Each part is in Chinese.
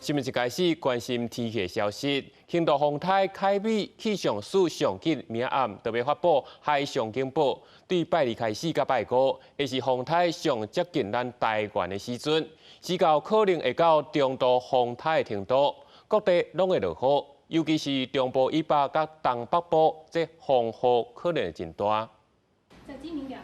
新闻一开始关心天气消息，轻度风台凯美气象署上紧明暗特别发布海上警报，对拜二开始到拜五，也是风台上接近咱台湾的时阵，时到可能会到中度风台的程度，各地拢会落雨，尤其是中部以北甲东北部，这风雨可能会真大。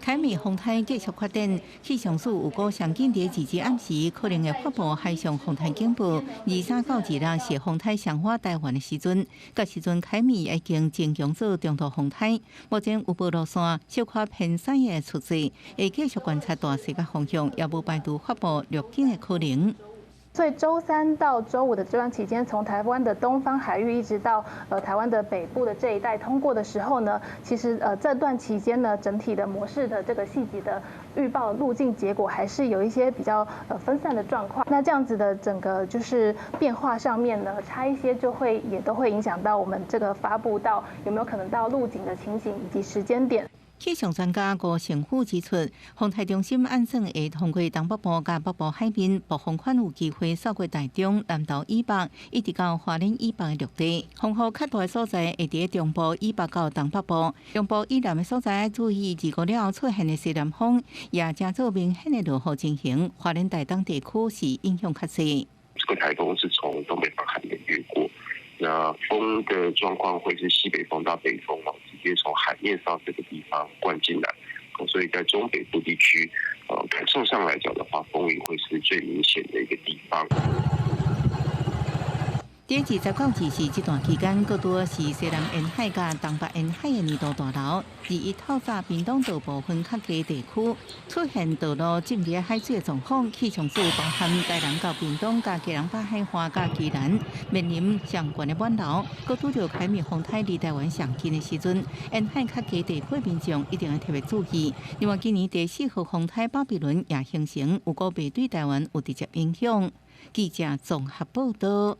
凯美风台继续发展，气象署有估上紧伫2日暗时可能会发布海上风台警报，23到26是风台上划台湾的时阵，到时阵凯美已经增强做中度风台，目前有报路线小可偏西的出现，会继续观察大势甲方向，也无排除发布陆警的可能。 所以周3到周5的这段期间，从台湾的东方海域一直到台湾的北部的这一带通过的时候呢，其实这段期间呢，整体的模式的这个细节的预报路径结果还是有一些比较分散的状况。那这样子的整个就是变化上面呢，差一些也都会影响到我们这个发布到有没有可能到路警的情形以及时间点。 气象专家吴成富指出，风台中心按算会通过东北部甲北部海面，暴风圈有机会扫过台中、南投以北，一直到花莲以北的陆地。风雨较大的所在会伫中部以北到东北部，中部以南的所在注意2个了出现的西南风，也正做明显的落雨情形。花莲台东地区是影响较细。这个台风是从东北方海面越过。 那风的状况会是西北风到北风直接从海面上这个地方灌进来，所以在中北部地区，感受上来讲的话，风雨会是最明显的一个地方。 第20到24这段期间，各多是西南沿海甲东北沿海的年度大楼。21透早，屏东道部分较低地区出现道路浸入海水的状况，气象署包含台南到屏东甲基隆北海花甲基南面临上悬的满流，搁拄着凯美风台离台湾上近的时阵，沿海较低地区民众一定要特别注意。另外，今年第4号风台巴比伦也形成，有个别对台湾有直接影响。记者综合报道。